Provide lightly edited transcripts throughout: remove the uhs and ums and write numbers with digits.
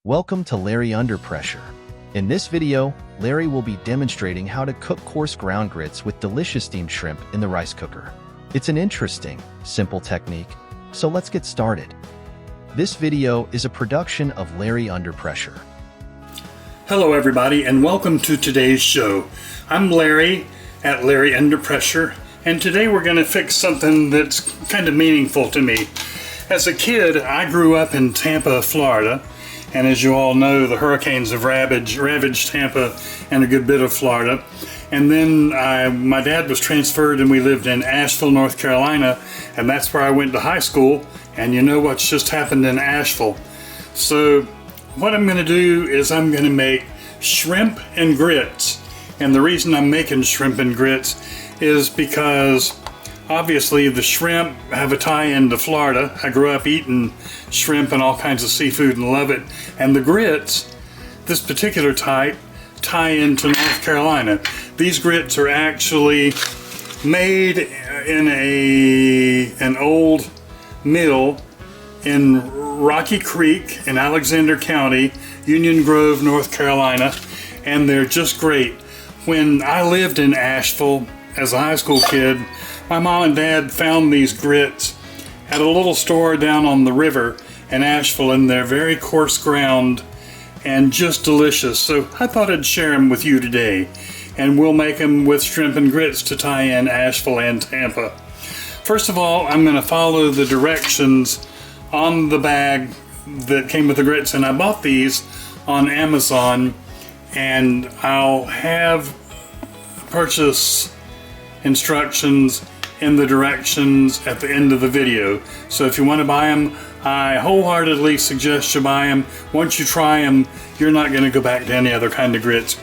Welcome to Larry Under Pressure. In this video, Larry will be demonstrating how to cook coarse ground grits with delicious steamed shrimp in the rice cooker. It's an interesting, simple technique, so let's get started. This video is a production of Larry Under Pressure. Hello everybody and welcome to today's show. I'm Larry at Larry Under Pressure, and today we're going to fix something that's kind of meaningful to me. As a kid, I grew up in Tampa, Florida. And as you all know, the hurricanes have ravaged Tampa and a good bit of Florida. And then my dad was transferred and we lived in Asheville, North Carolina, and that's where I went to high school. And you know what's just happened in Asheville. So what I'm going to do is I'm going to make shrimp and grits. And the reason I'm making shrimp and grits is because obviously the shrimp have a tie-in to Florida. I grew up eating shrimp and all kinds of seafood and love it. And the grits, this particular type, tie into North Carolina. These grits are actually made in an old mill in Rocky Creek in Alexander County, Union Grove, North Carolina, and they're just great. When I lived in Asheville as a high school kid, my mom and dad found these grits at a little store down on the river in Asheville, and they're very coarse ground and just delicious. So I thought I'd share them with you today, and we'll make them with shrimp and grits to tie in Asheville and Tampa. First of all, I'm going to follow the directions on the bag that came with the grits, and I bought these on Amazon, and I'll have purchase instructions in the directions at the end of the video. So if you want to buy them, I wholeheartedly suggest you buy them. Once you try them, you're not going to go back to any other kind of grits.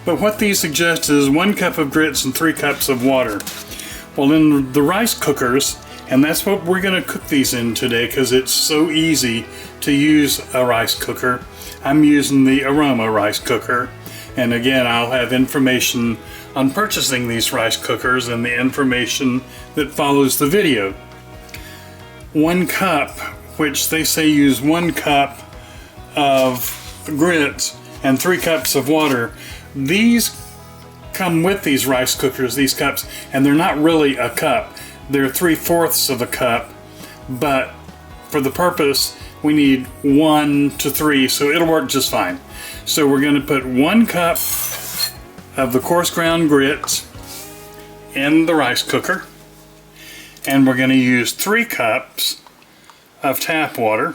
But what these suggest is 1 cup of grits and 3 cups of water. Well, in the rice cookers, and that's what we're going to cook these in today because it's so easy to use a rice cooker. I'm using the Aroma rice cooker. And again, I'll have information on purchasing these rice cookers and the information that follows the video. 1 cup, which they say use 1 cup of grits and 3 cups of water. These come with these rice cookers, these cups, and they're not really a cup. They're 3/4 of a cup, but for the purpose, we need 1 to 3, so it'll work just fine. So we're going to put 1 cup of the coarse ground grits in the rice cooker, and we're going to use 3 cups of tap water.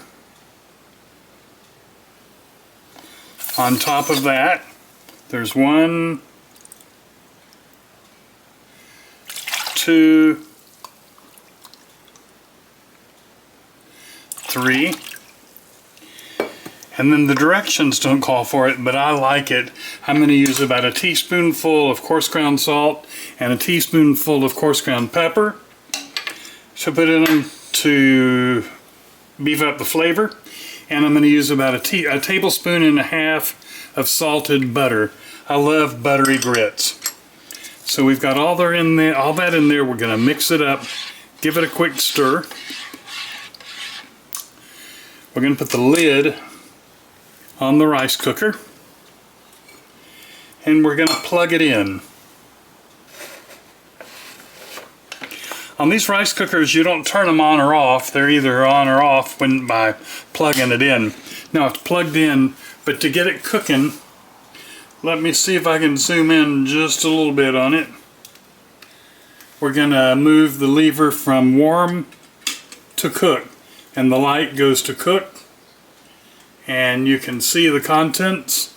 On top of that, there's 1, 2, 3. And then the directions don't call for it, but I like it. I'm going to use about a teaspoonful of coarse ground salt and a teaspoonful of coarse ground pepper to put in them to beef up the flavor. And I'm going to use about a tablespoon and a half of salted butter. I love buttery grits. So we've got all that in there. We're going to mix it up, give it a quick stir. We're going to put the lid on the rice cooker, and we're going to plug it in. On these rice cookers, you don't turn them on or off. They're either on or off by plugging it in. Now it's plugged in, but to get it cooking, let me see if I can zoom in just a little bit on it. We're going to move the lever from warm to cook, and the light goes to cook. And you can see the contents,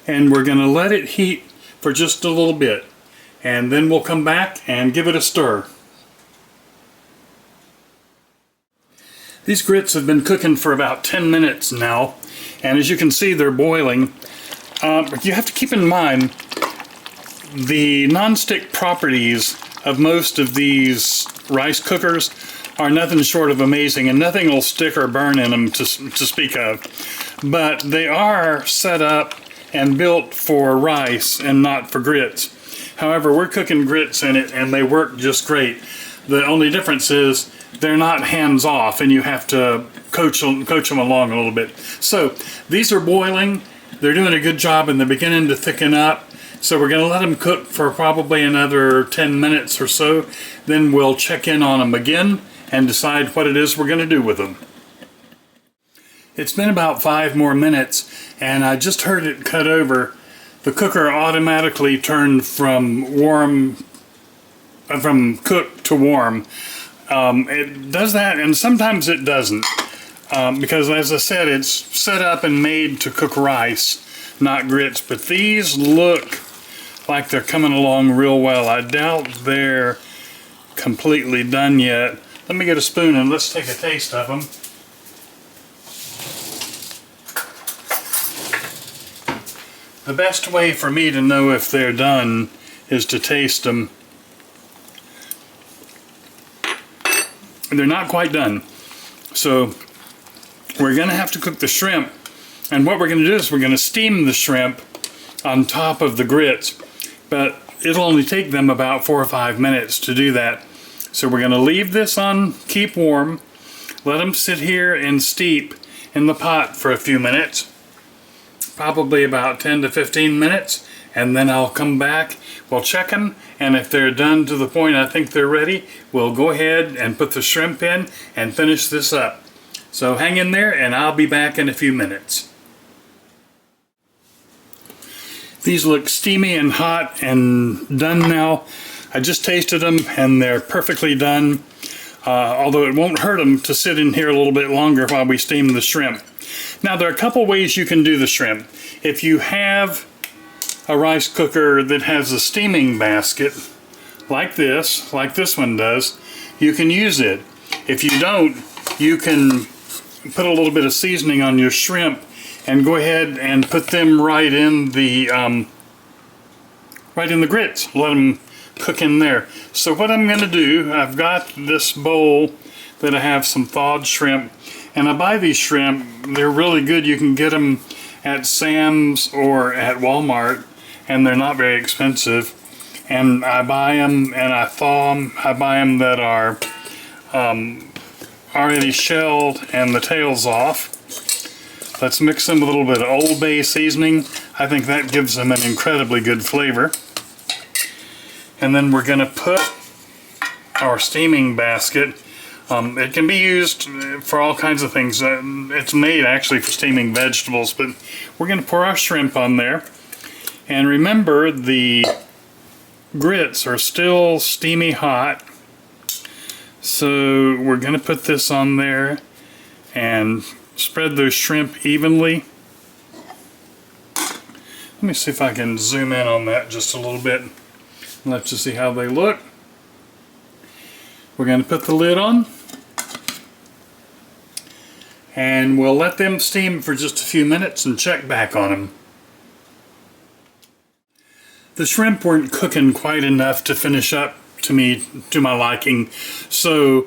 and we're going to let it heat for just a little bit, and then we'll come back and give it a stir. These grits have been cooking for about 10 minutes now, and as you can see, they're boiling. You have to keep in mind the non-stick properties of most of these rice cookers are nothing short of amazing, and nothing will stick or burn in them to speak of. But they are set up and built for rice and not for grits. However, we're cooking grits in it and they work just great. The only difference is they're not hands off and you have to coach them along a little bit. So these are boiling. They're doing a good job and they're beginning to thicken up. So we're going to let them cook for probably another 10 minutes or so. Then we'll check in on them again and decide what it is we're going to do with them. It's been about 5 more minutes and I just heard it cut over. The cooker automatically turned from cooked to warm. It does that, and sometimes it doesn't. Because as I said, it's set up and made to cook rice, not grits. But these look like they're coming along real well. I doubt they're completely done yet. Let me get a spoon and let's take a taste of them. The best way for me to know if they're done is to taste them. They're not quite done. So we're going to have to cook the shrimp. And what we're going to do is we're going to steam the shrimp on top of the grits. But it'll only take them about 4 or 5 minutes to do that. So we're going to leave this on keep warm. Let them sit here and steep in the pot for a few minutes. Probably about 10 to 15 minutes. And then I'll come back, we'll check them, and if they're done to the point I think they're ready, we'll go ahead and put the shrimp in and finish this up. So hang in there and I'll be back in a few minutes. These look steamy and hot and done now. I just tasted them and they're perfectly done, although it won't hurt them to sit in here a little bit longer while we steam the shrimp. Now there are a couple ways you can do the shrimp. If you have a rice cooker that has a steaming basket like this one does, you can use it. If you don't, you can put a little bit of seasoning on your shrimp and go ahead and put them right in the grits. Let them cook in there. So what I'm going to do, I've got this bowl that I have some thawed shrimp, and I buy these shrimp. They're really good. You can get them at Sam's or at Walmart, and they're not very expensive. And I buy them and I thaw them. I buy them that are already shelled and the tail's off. Let's mix them with a little bit of Old Bay seasoning. I think that gives them an incredibly good flavor. And then we're going to put our steaming basket. It can be used for all kinds of things. It's made actually for steaming vegetables, but we're going to pour our shrimp on there. And remember, the grits are still steamy hot. So we're going to put this on there and spread those shrimp evenly. Let me see if I can zoom in on that just a little bit and let you see how they look. We're going to put the lid on and we'll let them steam for just a few minutes and check back on them. The shrimp weren't cooking quite enough to finish up to my liking, so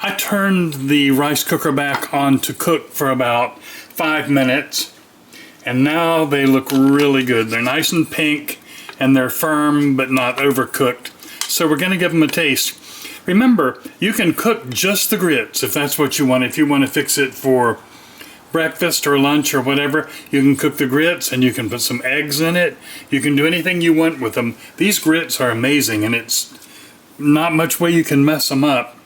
I turned the rice cooker back on to cook for about 5 minutes, and now they look really good. They're nice and pink and they're firm but not overcooked. So we're going to give them a taste. Remember, you can cook just the grits if that's what you want. If you want to fix it for breakfast or lunch or whatever, you can cook the grits and you can put some eggs in it. You can do anything you want with them. These grits are amazing, and it's not much way you can mess them up,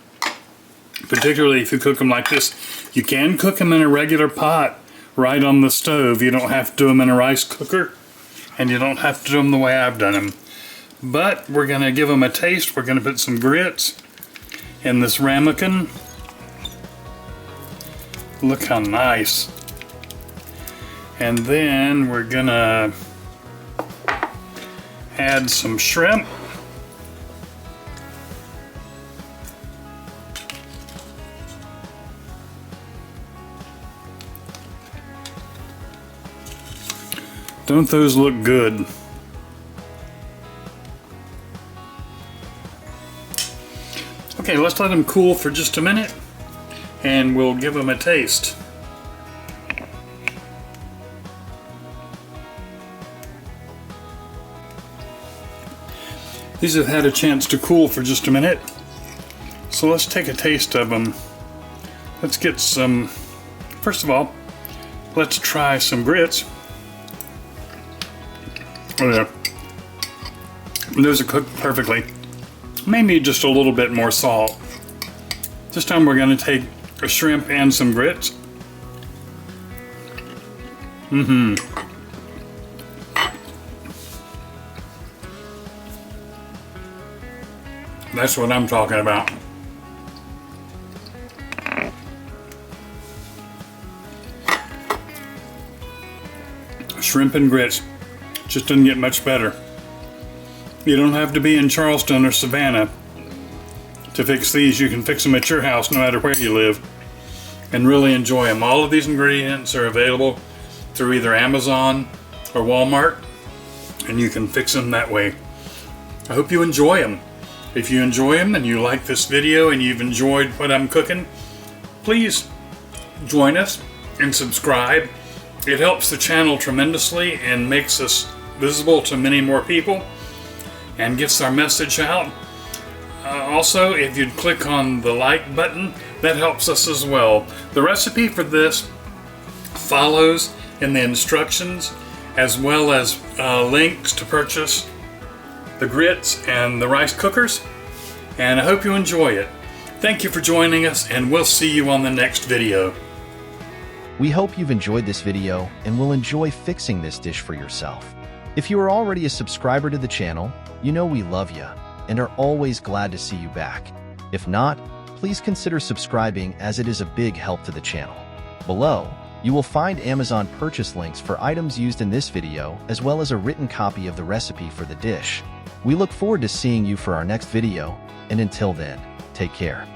particularly if you cook them like this. You can cook them in a regular pot right on the stove. You don't have to do them in a rice cooker, and you don't have to do them the way I've done them. But we're going to give them a taste. We're going to put some grits in this ramekin. Look how nice. And then we're going to add some shrimp. Don't those look good? Okay, let's let them cool for just a minute and we'll give them a taste. These have had a chance to cool for just a minute, so let's take a taste of them. Let's get some First of all, let's try some grits. Oh yeah, those are cooked perfectly. May need just a little bit more salt. This time we're going to take a shrimp and some grits. That's what I'm talking about. Shrimp and grits. Just doesn't get much better. You don't have to be in Charleston or Savannah to fix these. You can fix them at your house no matter where you live and really enjoy them. All of these ingredients are available through either Amazon or Walmart, and you can fix them that way. I hope you enjoy them. If you enjoy them and you like this video and you've enjoyed what I'm cooking, please join us and subscribe. It helps the channel tremendously and makes us visible to many more people and gets our message out. Also, if you'd click on the like button, that helps us as well. The recipe for this follows in the instructions, as well as links to purchase the grits and the rice cookers, and I hope you enjoy it. Thank you for joining us, and we'll see you on the next video. We hope you've enjoyed this video and will enjoy fixing this dish for yourself. If you are already a subscriber to the channel, you know we love you and are always glad to see you back. If not, please consider subscribing, as it is a big help to the channel. Below, you will find Amazon purchase links for items used in this video, as well as a written copy of the recipe for the dish. We look forward to seeing you for our next video, and until then, take care.